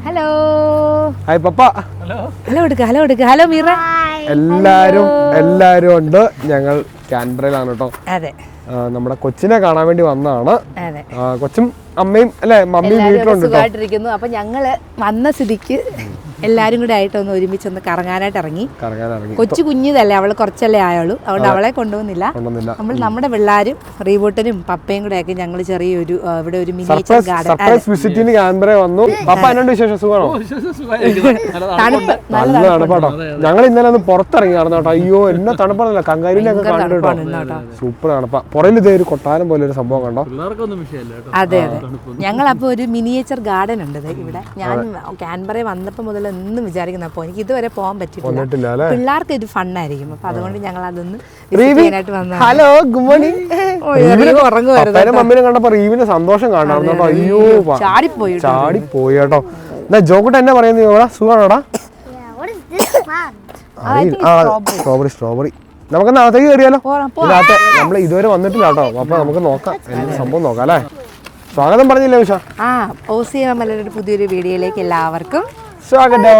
Hello hi പപ്പ. Hello കൊടുക്ക. Hello Meera. എല്ലാരും ഉണ്ട്. ഞങ്ങൾ കാൻബറയിലാണ് കേട്ടോ. അതെ, നമ്മുടെ കൊച്ചിനെ കാണാൻ വേണ്ടി വന്നതാണ്. അതെ, കൊച്ചും അമ്മയും അല്ലെ മമ്മിയും വീട്ടിലുണ്ട്. സുഖമായിട്ടിരിക്കുന്നു. അപ്പൊ ഞങ്ങള് വന്ന സ്ഥിതിക്ക് എല്ലാരും കൂടെ ആയിട്ട് ഒരുമിച്ചൊന്ന് കറങ്ങാനായിട്ട് ഇറങ്ങി. കൊച്ചു കുഞ്ഞിതല്ലേ, അവള് കുറച്ചല്ലേ ആയുള്ളൂ, അതുകൊണ്ട് അവളെ കൊണ്ടുവന്നില്ല. നമ്മൾ നമ്മുടെ പിള്ളേരും റീബൂട്ടനും പപ്പയും കൂടെ ആക്കി ഞങ്ങൾ ചെറിയൊരു ഇവിടെ ഒരു മിനിയേച്ചർ ഗാർഡൻ വന്നു. പപ്പ എന്നോട് വിശേഷം സുഖമാണോ? നല്ല തണുപ്പാട്ടോ. ഞങ്ങൾ ഇന്നലെ ഒന്ന് പുറത്തിറങ്ങി നടന്നു കേട്ടോ. അയ്യോ എന്നെ തണുപ്പാണല്ലോ, കങ്കാരിയിലൊക്കെ കണ്ടിട്ടോ. സൂപ്പർ തണുപ്പാ. പുറയിൽ ഇതേ ഒരു കൊട്ടാരം പോലെ ഒരു സംഭവം കണ്ടോ. അതെ അതെ, ഞങ്ങൾ അപ്പോൾ ഒരു മിനിയേച്ചർ ഗാർഡൻ ഉണ്ട് ഇവിടെ. ഞാൻ കാൻബറയിൽ വന്നപ്പോൾ മുതൽ എന്നും വിചാരിക്കുന്നു. അപ്പോൾ എനിക്ക് ഇതുവരെ പോകാൻ പറ്റിയിട്ടില്ല. പിള്ളേർക്ക് ഒരു ഫണ്ണായിരിക്കും, അപ്പൊ അതുകൊണ്ട് ഞങ്ങൾ അതൊന്ന് വന്നു. Hello, good morning. മമ്മിനെ കണ്ടപ്പോ റീവിന് സന്തോഷം കാണാറുണ്ടോ. അയ്യോ ചാടിപ്പോയി കേട്ടോ. എന്നാ ജോക്കട്ട് എന്നെ പറയുന്നത് സുഖമാണോടാ? സ്ട്രോബെറി നമുക്ക് നാളത്തേക്ക് കയറിയാലോ? നമ്മൾ ഇതുവരെ വന്നിട്ടില്ല കേട്ടോ. അപ്പൊ നമുക്ക് നോക്കാം, എന്ത് സംഭവം നോക്കാം അല്ലേ. സ്വാഗതം പറഞ്ഞില്ലേ ഉഷ? പുതിയൊരു വീഡിയോയിലേക്ക് എല്ലാവർക്കും സ്വാഗതം.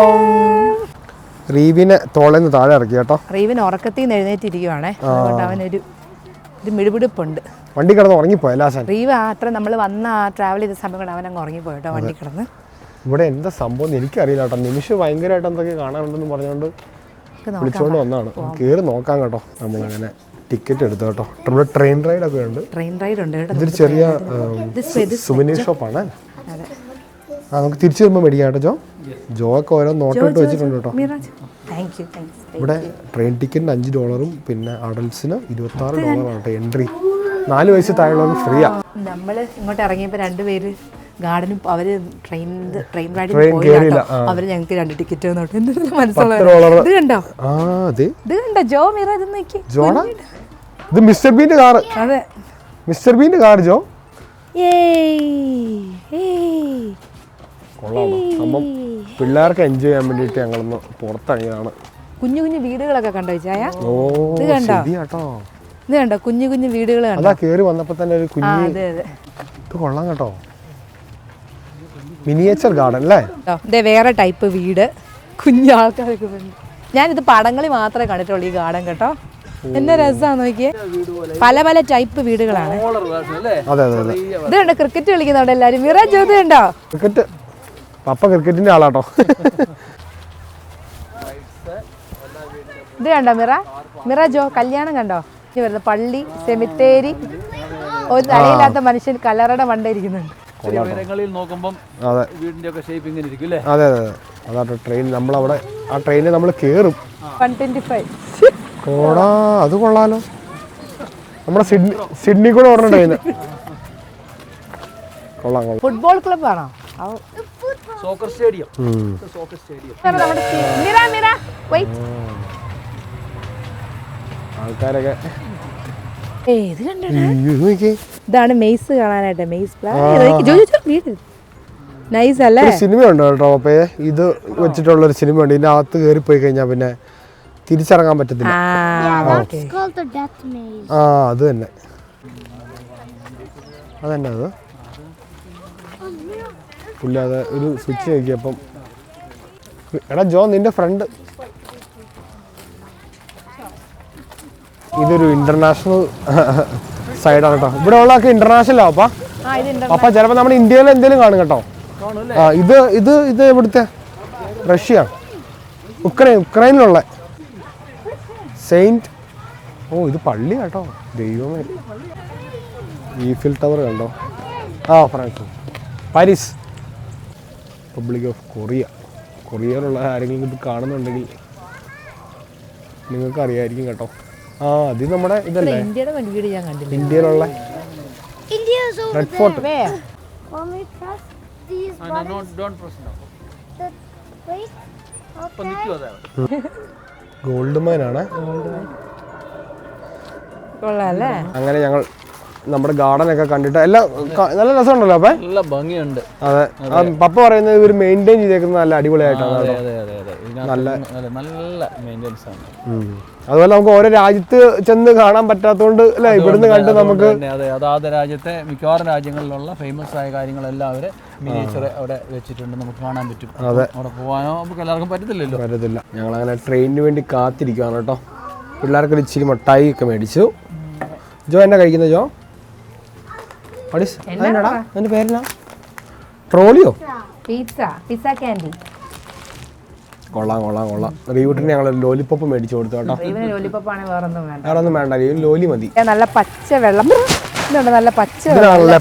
റീവിനെ തോളേന്ന് താഴെ ഇറക്കി കേട്ടോ. റീവിന് ഉറക്കത്തിൽ നിന്ന് എഴുന്നേറ്റിരിക്കുവാണേ, അതുകൊണ്ട് അവനൊരു മിടുപിടുപ്പുണ്ട്. വണ്ടി കിടന്ന് ഉറങ്ങിപ്പോയല്ലോ. റീവ് അത്ര നമ്മൾ വന്ന ട്രാവൽ ചെയ്ത സമയം കൊണ്ട് അവൻ അങ്ങ് ഉറങ്ങിപ്പോയി കേട്ടോ, വണ്ടി കിടന്ന്. ഇവിടെ എന്താ സംഭവം എനിക്കറിയില്ല കേട്ടോ. നിമിഷം ഭയങ്കരമായിട്ട് എന്തൊക്കെ കാണാനുണ്ടെന്ന് പറഞ്ഞുകൊണ്ട് വിളിച്ചോണ്ട് വന്നതാണ്. കയറി നോക്കാം കേട്ടോ. നമ്മളങ്ങനെ ടിക്കറ്റ് എടുത്തു കേട്ടോ. നമ്മുടെ ട്രെയിൻ റൈഡ് ഒക്കെ ഉണ്ട്. ഇതൊരു ചെറിയ സുവനീർ ഷോപ്പാണ്. നമുക്ക് തിരിച്ചു വരുമ്പോൾ മേടിക്കാം കേട്ടോ. ജോ ഒക്കെ ഓരോ നോട്ടോട്ട് വെച്ചിട്ടുണ്ട് കേട്ടോ. ഇവിടെ ട്രെയിൻ ടിക്കറ്റിന് $5, പിന്നെ അഡൽസിന് $26 കേട്ടോ എൻട്രി. 4 വയസ്സ് താഴെയുള്ളവർക്ക് ഫ്രീയാ. നമ്മൾ ഇങ്ങോട്ട് ഇറങ്ങിയപ്പോൾ രണ്ടുപേര് ഗാർഡനും അവര് ട്രെയിൻ റൈഡിൽ പോയില്ല. അവര് ഞങ്ങൾക്ക് 2 ടിക്കറ്റ് മനസ്സിലായി. ഇത് കണ്ടോ ജോ മീറ? ഇത് നോക്കി, ഇത് മിസ്റ്റർ ബീന്റെ കാർ. അതെ, മിസ്റ്റർ ബീന്റെ കാർ ജോ. അപ്പം പിള്ളേർക്ക് എൻജോയ് ചെയ്യാൻ വേണ്ടിട്ട് ഞങ്ങളൊന്ന് പുറത്തിറങ്ങിയതാണ്. കുഞ്ഞു കുഞ്ഞു വീടുകളൊക്കെ കണ്ടോ ചായ? ഇത് കണ്ടോ കുഞ്ഞു കുഞ്ഞു വീടുകൾ കണ്ടോ? കേറി വന്നപ്പോ തന്നെ ഒരു കുഞ്ഞു. ഇത് കൊള്ളാം കേട്ടോ. മിനിയേച്ചർ ഗാർഡൻ അല്ലേ? ഇതേ വേറെ ടൈപ്പ് വീട്, കുഞ്ഞു ആൾക്കാരൊക്കെ. ഞാനിത് പടങ്ങളിൽ മാത്രമേ കണ്ടിട്ടുള്ളൂ ഈ ഗാർഡൻ കേട്ടോ. എന്നാ രസമാന്ന് നോക്കിയേ, പല പല ടൈപ്പ് വീടുകളാണ്. ഇത് കണ്ടോ ക്രിക്കറ്റ് കളിക്കുന്നുണ്ട് എല്ലാരും. മിറാജ് ഇത് കണ്ടോ? ക്രിക്കറ്റ് പപ്പ ക്രിക്കറ്റിന്റെ ആളാട്ടോ. ഇത് കണ്ടോ മിറാജോ? കല്യാണം കണ്ടോ? വരുന്ന പള്ളി, സെമിത്തേരി, ഒരു തലയില്ലാത്ത മനുഷ്യൻ കല്ലറയുടെ മണ്ടയിരിക്കുന്നുണ്ട്. അതെ അതെ അതാട്ടോ ട്രെയിൻ. നമ്മളവിടെ ആ ട്രെയിനിൽ നമ്മൾ കേറും. 125. ഓടാ, അത് കൊള്ളാലോ. നമ്മുടെ സിഡ്നി കൂടെ ഓടുന്ന ട്രെയിന്. കൊള്ളാം. ഫുട്ബോൾ ക്ലബ് ആണോ? Soccer stadium. ആൾക്കാരൊക്കെ ഇതാണ് മെയ്സ് കാണാനായിട്ട്. നൈസ് അല്ലേ? സിനിമ ഉണ്ട് കേട്ടോ. അപ്പൊ ഇത് വെച്ചിട്ടുള്ളൊരു സിനിമ ഉണ്ട്. ഇതിന്റെ അകത്ത് കയറി പോയി കഴിഞ്ഞാൽ പിന്നെ തിരിച്ചിറങ്ങാൻ പറ്റത്തില്ല. അത് തന്നെ അതന്നെ. അത് പുല്ലാതെ ഒരു സ്വിച്ച് നോക്കിയപ്പം. എടാ ജോ, നിന്റെ ഫ്രണ്ട്. ഇതൊരു ഇന്റർനാഷണൽ സൈഡാണ് കേട്ടോ. ഇവിടെ ഉള്ളതൊക്കെ ഇന്റർനാഷണൽ ആപ്പാ. അപ്പൊ ചിലപ്പോ നമ്മുടെ ഇന്ത്യയിൽ എന്തെങ്കിലും കാണും കേട്ടോ. ഇത് ഇവിടുത്തെ റഷ്യ, ഉക്രൈനിലുള്ള സെയിന്റ്. ഇത് പള്ളി കേട്ടോ. ദൈവമേ, ഈഫിൽ ടവർ കണ്ടോ? France, Paris, Republic of Korea. കൊറിയയിലുള്ള ആരെങ്കിലും ഇത് കാണുന്നുണ്ടെങ്കിൽ നിങ്ങൾക്ക് അറിയായിരിക്കും കേട്ടോ. അത് നമ്മുടെ ഇതല്ലേ, ഇന്ത്യയിലുള്ള റെഡ് ഫോർട്ട്. ഗോൾഡ് മൈൻ ആണ്. അങ്ങനെ ഞങ്ങൾ നമ്മുടെ ഗാർഡൻ ഒക്കെ കണ്ടിട്ട് എല്ലാം നല്ല രസമുണ്ടല്ലോ. അപ്പൊ നല്ല ഭംഗിയുണ്ട്. അതെ, പപ്പ പറയുന്നത് ഇവർ മെയിൻറ്റെയിൻ ചെയ്തേക്കുന്നത് നല്ല അടിപൊളിയായിട്ടാണ്. നല്ല മെയിൻ്റെനൻസ് ആണ്. അതുപോലെ നമുക്ക് ഓരോ രാജ്യത്ത് ചെന്ന് കാണാൻ പറ്റാത്തതുകൊണ്ട് അല്ലേ ഇവിടുന്ന് കണ്ട് നമുക്ക് അതെ അതാത് രാജ്യത്തെ മിക്കവാറും രാജ്യങ്ങളിലുള്ള ഫേമസ് ആയ കാര്യങ്ങളെല്ലാം അവരെ മിനിയേച്ചർ അവിടെ വെച്ചിട്ടുണ്ട്, നമുക്ക് കാണാൻ പറ്റും. അതെ, അവിടെ പോകാനോ നമുക്ക് എല്ലാവർക്കും പറ്റത്തില്ല. ഞങ്ങളങ്ങനെ ട്രെയിനിന് വേണ്ടി കാത്തിരിക്കുകയാണ് കേട്ടോ. പിള്ളേർക്ക് ഇച്ചിരി മിഠായി ഒക്കെ മേടിച്ചു. ജോ എന്നാ കഴിക്കുന്നത് ജോ? അതെന്നാടാ എൻ്റെ പേരെന്നാ? ട്രോളിയോ? Pizza candy. കൊള്ളാം. റീവൂട്ടിന് ഞങ്ങൾ ലോലിപ്പോപ്പ് മേടിച്ചു കൊടുത്തു കേട്ടോ. വേറൊന്നും വേണ്ട, ലോലി മതി. നല്ല പച്ച വെള്ളം, നല്ല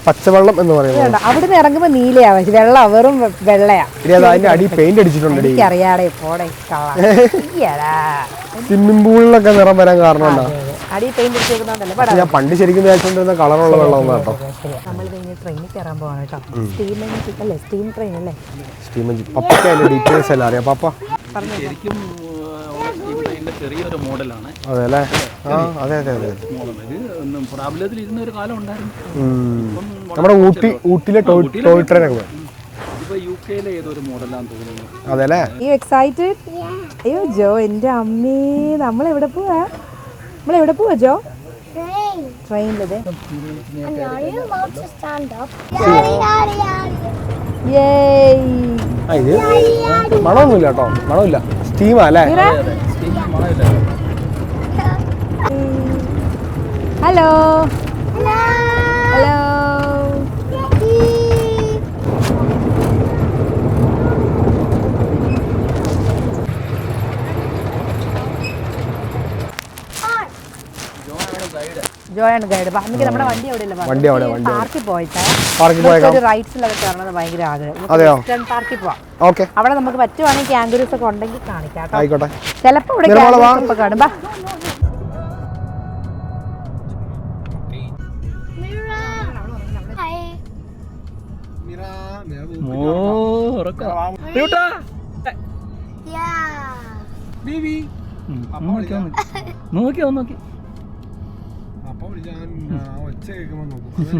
പച്ചവെള്ളം എന്ന് പറയുന്നത്. അവിടുന്ന് ഇറങ്ങുമ്പോ നീലയാ, വെള്ളം വെറും വെള്ളയാ. അതിന്റെ അടി പെയിന്റ് അടിച്ചിട്ടുണ്ട്. അറിയാടേ പോടെ സ്വിമ്മിംഗ് പൂളിലൊക്കെ നിറം വരാൻ കാരണം അടി പെയിന്റ് അടിച്ചിരുന്നോണ്ടല്ലേ. ഞാൻ പണ്ട് ശരിക്കും വിചാരിച്ചോണ്ടിരുന്ന കളറുള്ള വെള്ളം കേട്ടോ. നമ്മൾ ട്രെയിനിൽ കയറാൻ പോവാണ് കേട്ടോ. സ്റ്റീം ട്രെയിൻ അല്ലേ? പപ്പയ്ക്ക് അതിന്റെ ഡീറ്റെയിൽസ് എല്ലാം അറിയാം. പപ്പ ശരിക്കും ചെറിയൊരു മോഡലാണ്. അതെ അല്ലേ? അതെ. പ്രാബല്യത്തിൽ ഇരുന്ന ഒരു കാലം ഉണ്ടായിരുന്നു. നമ്മുടെ ഊട്ടിയിലെ ടോയ് ട്രെയിൻ ഒക്കെ ഇപ്പൊ യുകെയിലെ ഏതൊരു മോഡലാന്ന് തോന്നുന്നു. അതെ അല്ലേ? എക്സൈറ്റഡ്? അയ്യോ ജോ, എന്റെ അമ്മേ, നമ്മളെവിടെ പോവാ ജോ? ട്രെയിനിലത് മണമൊന്നുമില്ല കേട്ടോ, മണമില്ല. സ്റ്റീമാ അല്ലേ? ഹലോ. ജോയാണ് ഗൈഡ്. നമുക്ക് നമ്മുടെ വണ്ടി അവിടെ പാർക്കിൽ പോയിട്ട് റൈറ്റ്സിലൊക്കെ കയറണമെന്ന് ഭയങ്കര ആഗ്രഹം. പാർക്കിൽ പോവാം. അവിടെ നമുക്ക് പറ്റുവാണെങ്കിൽ ക്യാങ്കുരീസ് ഒക്കെ ഉണ്ടെങ്കിൽ കാണിക്കാം. ചിലപ്പോ ഇവിടെ കാണും. നോക്കി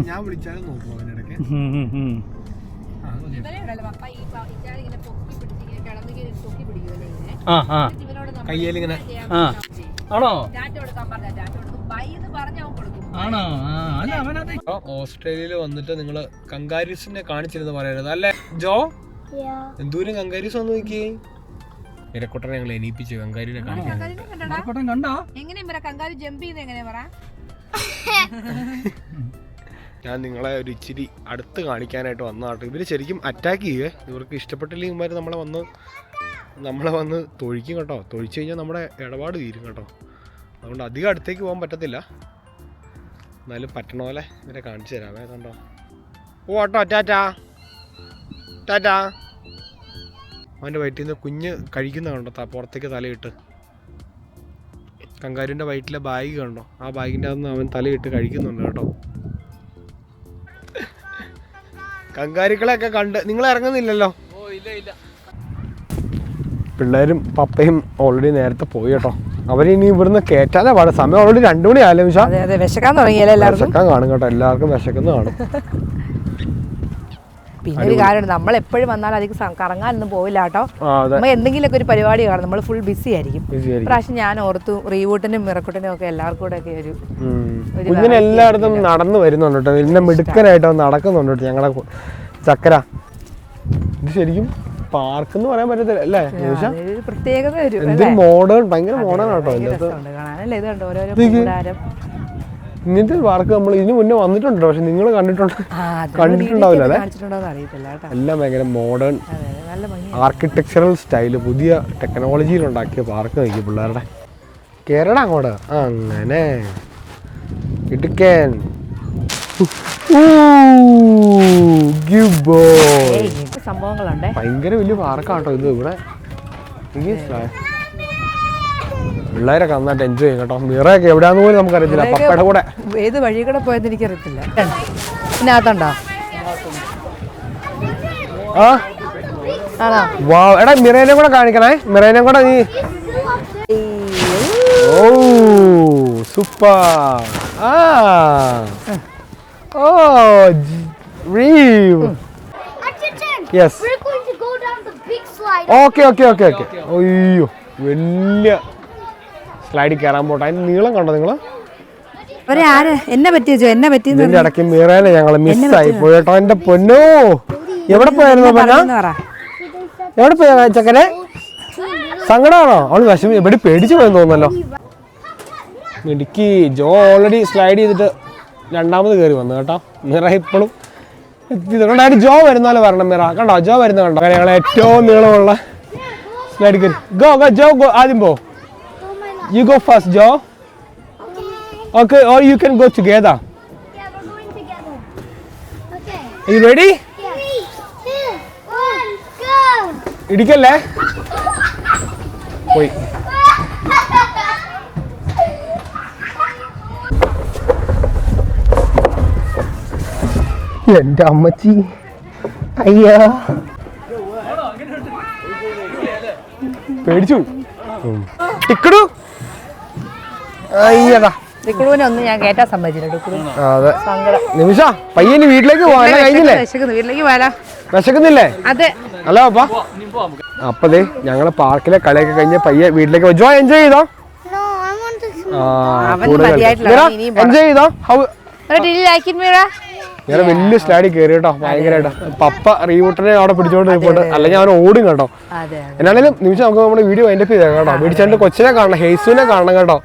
ഞാൻ വിളിച്ചാലും നോക്കും അതിനിടയ്ക്ക്. കയ്യിലിങ്ങനെ ഓസ്ട്രേലിയയിൽ വന്നിട്ട് നിങ്ങള് കങ്കാരീസിനെ കാണിച്ചിരുന്നു പറയരുത് അല്ലേ ജോ? എന്തോരം കങ്കാരീസ് വന്ന് നോക്കിയേ. ഇരക്കൊട്ടനെ ഞങ്ങൾ എണീപ്പിച്ചു കങ്കാരിനെ കാണിക്കാൻ. ഞാൻ നിങ്ങളെ ഒരു ഇച്ചിരി അടുത്ത് കാണിക്കാനായിട്ട് വന്നതാട്ടോ. ഇവര് ശരിക്കും അറ്റാക്ക് ചെയ്യുവേ. ഇവർക്ക് ഇഷ്ടപ്പെട്ടില്ലെങ്കിൽ ഇവന്മാർ നമ്മളെ വന്ന് തൊഴിക്കും കേട്ടോ. തൊഴിച്ചു കഴിഞ്ഞാൽ നമ്മുടെ ഇടപാട് തീരും കേട്ടോ. അതുകൊണ്ട് അധികം അടുത്തേക്ക് പോകാൻ പറ്റത്തില്ല. എന്നാലും പറ്റണ പോലെ ഇവരെ കാണിച്ചു തരാമേ. കണ്ടോ? ഓ കേട്ടോ, ടാറ്റാ. അവൻ്റെ വയറ്റിൽ നിന്ന് കുഞ്ഞ് കഴിക്കുന്ന കണ്ടോ, പുറത്തേക്ക് തലയിട്ട്. കങ്കാരുവിൻ്റെ വയറ്റിലെ ബാഗ് കണ്ടോ, ആ ബാഗിൻ്റെ അകത്ത് അവൻ തലയിട്ട് കഴിക്കുന്നുണ്ട് കേട്ടോ. കങ്കാരുക്കളെയൊക്കെ കണ്ട് നിങ്ങൾ ഇറങ്ങുന്നില്ലല്ലോ. പിള്ളേരും പപ്പയും ഓൾറെഡി നേരത്തെ പോയി കേട്ടോ. അവരിനി ഇവിടുന്ന് കയറ്റാനേ പാടും. സമയം ഓൾറെഡി 2 മണി ആയാലും വിശക്കാൻ തുടങ്ങിയല്ലേ? വിശക്കാൻ കാണും കേട്ടോ, എല്ലാവർക്കും വിശക്കുന്ന കാണും. പിന്നെ ഒരു കാര്യമുണ്ട്, നമ്മൾ എപ്പോഴും വന്നാൽ അധികം കറങ്ങാനൊന്നും പോവില്ല കേട്ടോ. നമ്മൾ എന്തെങ്കിലുമൊക്കെ ഒരു പരിപാടി കാണും, നമ്മൾ ഫുൾ ബിസി ആയിരിക്കും. പ്രാവശ്യം ഞാൻ ഓർത്തു റീവൂട്ടിനും മിറക്കുട്ടിനും ഒക്കെ എല്ലാവർക്കും കൂടെ ഒക്കെ ഒരു കുഞ്ഞിന് എല്ലായിടത്തും നടന്നു വരുന്നുണ്ട് കേട്ടോ. ഇതിന്റെ മിടുക്കനായിട്ട് നടക്കുന്നുണ്ട് കേട്ടോ ഞങ്ങളെ ചക്കര. ഇത് ശരിക്കും പാർക്ക് എന്ന് പറയാൻ പറ്റത്തില്ല അല്ലേ? പ്രത്യേകത മോഡേൺ, ഭയങ്കര മോഡേൺ കേട്ടോ. ഇങ്ങനത്തെ പാർക്ക് നമ്മൾ ഇതിന് മുന്നേ വന്നിട്ടുണ്ടോ? പക്ഷെ നിങ്ങൾ കണ്ടിട്ടുണ്ടാവില്ല അല്ലേ? എല്ലാം ഭയങ്കര മോഡേൺ ആർക്കിടെക്ചറൽ സ്റ്റൈല്, പുതിയ ടെക്നോളജിയിൽ ഉണ്ടാക്കിയ പാർക്ക് നോക്കി പിള്ളേരുടെ. കേരള അങ്ങോട്ട് അങ്ങനെ ഇടുക്കൻ സംഭവങ്ങളുണ്ട്. ഭയങ്കര വലിയ പാർക്കാട്ടോ ഇത്. ഇവിടെ പിള്ളേരൊക്കെ നന്നായിട്ട് എൻജോയ് ചെയ്യും കേട്ടോ. മിറയൊക്കെ എവിടെയാന്ന് പോലും നമുക്കറിയത്തില്ല. പപ്പയുടെ കൂടെ ഏത് വഴി കൂടെ പോയെന്ന് എനിക്കറിയത്തില്ല. ഇതിനകത്തുണ്ടോ? എടാ മിറേനെ കൂടെ കാണിക്കണേ. മിറേനെ കൂടെ നീ. ഓ super. Oh Reeve. Attention. Yes. We're going to go down the big slide. Okay okay okay okay. അയ്യോ വലിയ സ്ലൈഡിൽ കയറാൻ പോട്ടെ. അതിന്റെ നീളം കണ്ടോ നിങ്ങള്? എന്നെ പറ്റിയോ എന്നെ പറ്റി ഇതിന്റെ ഇടയ്ക്ക് മിറേനെ ഞങ്ങള് മിസ്സായി പോയി കേട്ടോ. എന്റെ പൊന്നോ, എവിടെ പോയായിരുന്നു പൊന്ന? എവിടെ പോയ ചക്കനെ? സങ്കടമാണോ? അവള് വിഷമി എവിടെ പേടിച്ചു പോയെന്ന് തോന്നല്ലോ. മിടുക്കി. ജോ ഓൾറെഡി സ്ലൈഡ് ചെയ്തിട്ട് രണ്ടാമത് കയറി വന്നു കേട്ടോ. മിറ ഇപ്പോഴും എത്തിയതുകൊണ്ടായിട്ട് ജോ വരുന്നാലും വരണം. മിറ കണ്ടോ, ജോ വരുന്ന കണ്ടോ? അങ്ങനെ ഞങ്ങൾ ഏറ്റവും നീളമുള്ള സ്ലൈഡ് കയറി. Go go Jo go. ആദ്യം പോ. You go first Jo. Okay, or you can go together. Yeah, we're going together. Okay. Are you ready? 3, 2, 1, go! ഇടിക്കല്ലേ? പോയി. എന്റെ അമ്മച്ചി, അയ്യാ പേടിച്ചു. ടിക്കടു അയ്യടാ. ഡിക്കുളുവിനെ ഒന്നും ഞാൻ കേട്ടാ സമ്മതിച്ചില്ല. ഡിക്കുളു അതെ നിമിഷ പയ്യന് വീട്ടിലേക്ക് പോകാൻ കഴിഞ്ഞില്ലേ? വീട്ടിലേക്ക് പോയാലോ? വിശക്കുന്നില്ലേ? അതെ. ഹലോ അപ്പാ. അപ്പതേ ഞങ്ങള് പാർക്കിലെ കളിയൊക്കെ കഴിഞ്ഞ് പയ്യെ വീട്ടിലേക്ക് ജോ എൻജോയ് ചെയ്തോ? No, I want to swim. Enjoy ചെയ്തോ? ഇങ്ങനെ വലിയ സ്ലൈഡിൽ കയറി കേട്ടോ. ഭയങ്കരമായിട്ട് പപ്പ റീവൂട്ടനെ അവിടെ പിടിച്ചോണ്ട് പോയിട്ട് അല്ലെങ്കിൽ അവൻ ഓടും കേട്ടോ. എന്നാലും നിമിഷം നമുക്ക് നമ്മുടെ വീഡിയോ അതിന്റെ കേട്ടോ. വീടിച്ചാണ്ട് കൊച്ചിനെ കാണണം, ഹെയ്സുവിനെ കാണണം കേട്ടോ.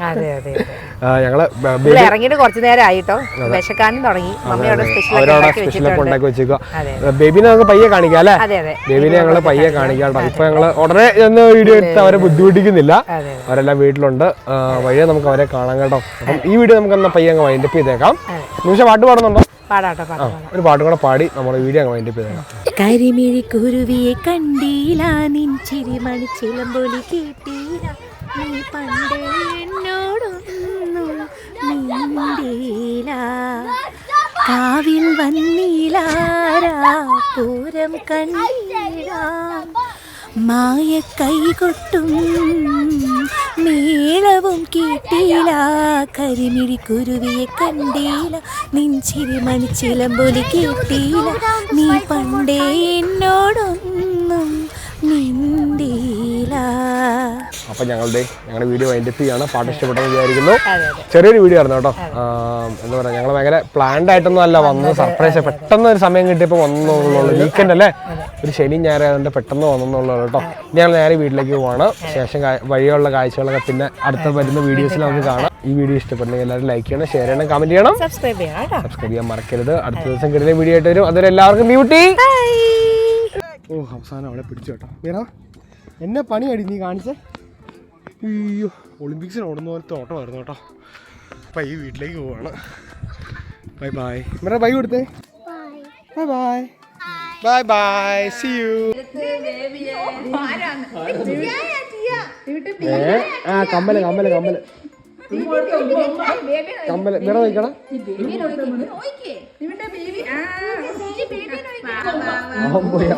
ഞങ്ങള് ഇറങ്ങിയിട്ട് കുറച്ചു നേരം ആയിട്ടോ. വിശക്കാനും തുടങ്ങി. അവരവിടെ സ്പെഷ്യലൊക്കെ ഉണ്ടാക്കി വെച്ചേക്കുക. ബേബിനെ നമുക്ക് പയ്യെ കാണിക്കാം അല്ലേ? ബേബിനെ ഞങ്ങള് പയ്യെ കാണിക്കാം കേട്ടോ. ഇപ്പൊ ഞങ്ങള് ഉടനെ ഒന്ന് വീഡിയോ എടുത്ത് അവരെ ബുദ്ധിമുട്ടിക്കുന്നില്ല. അവരെല്ലാം വീട്ടിലുണ്ട്. വഴിയെ നമുക്ക് അവരെ കാണാം കേട്ടോ. അപ്പം ഈ വീഡിയോ നമുക്ക് എന്നാ പയ്യെ അങ്ങ് വൈൻഡപ്പ് ചെയ്തേക്കാം. നിമിഷം പാട്ട് പാടുന്നുണ്ടോ? ഒരു പാട്ടും കൂടെ പാടി നമ്മുടെ വീഡിയോ അങ്ങ് വൈൻഡപ്പ് ചെയ്തേക്കാം. കരിമിഴി കുരുവിയെ കണ്ടീല, നിൻ ചിരിമണിച്ചിലമ്പൊലി കേട്ടീല, നീ പണ്ടേ എന്നോടൊന്നും മിണ്ടീല, കാവിൽ വന്നീലാരാ പൂരം കണ്ടീല, മായ കൈകൊട്ടും മേളവും കേട്ടീല, കരിമിഴി കുരുവിയെ കണ്ടീല, നിൻചിരി മണിച്ചിലമ്പൊലി കേട്ടീല, നീ പണ്ടേ എന്നോടൊന്നും മിണ്ടീല. അപ്പം ഞങ്ങളുടെ വീഡിയോ വൈൻഡപ്പ് ചെയ്യാണ്. പാട്ട് ഇഷ്ടപ്പെട്ടെന്ന് വിചാരിക്കുന്നു. ചെറിയൊരു വീഡിയോ ആയിരുന്നു കേട്ടോ. എന്താ പറയുക, ഞങ്ങൾ ഭയങ്കര പ്ലാൻഡ് ആയിട്ടൊന്നും അല്ല വന്നത്. സർപ്രൈസ് പെട്ടെന്ന് ഒരു സമയം കിട്ടിയപ്പോൾ വന്നുള്ളൂ. വീക്കെൻഡ് അല്ലേ, ഒരു ശനി ഞായർ ആയതുകൊണ്ട് പെട്ടെന്ന് വന്നുള്ളൂ കേട്ടോ. ഇനി ഞങ്ങൾ നേരെ വീട്ടിലേക്ക് പോവാണ്. ശേഷം വഴിയുള്ള കാഴ്ചകളൊക്കെ പിന്നെ അടുത്ത വരുന്ന വീഡിയോസിൽ നമുക്ക് കാണാം. ഈ വീഡിയോ ഇഷ്ടപ്പെട്ടെങ്കിൽ എല്ലാവരും ലൈക്ക് ചെയ്യണം, ഷെയർ ചെയ്യണം, കമന്റ് ചെയ്യണം, സബ്സ്ക്രൈബ് ചെയ്യാൻ മറക്കരുത്. അടുത്ത ദിവസം കിട്ടുന്ന വീഡിയോ ആയിട്ട് വരും. അതുവരെ എല്ലാവർക്കും ബ്യൂട്ടി. ഓ അവസാനം അവിടെ പിടിച്ചു കേട്ടോ. മീറ എന്നെ പണിയടി നീ കാണിച്ചേ. അയ്യോ ഒളിമ്പിക്സിന് ഓടുന്ന പോലത്തെ ഓട്ടമായിരുന്നു കേട്ടോ. അപ്പം ഈ വീട്ടിലേക്ക് പോവാണ്. Bye bye. മീറ ബൈ കൊടുത്തേ. Bye bye. Bye bye. See you. കമ്മല് കമ്മല് കമ്മല് കമ്മല് മീറ നോക്കണം. അവൻ പോയി.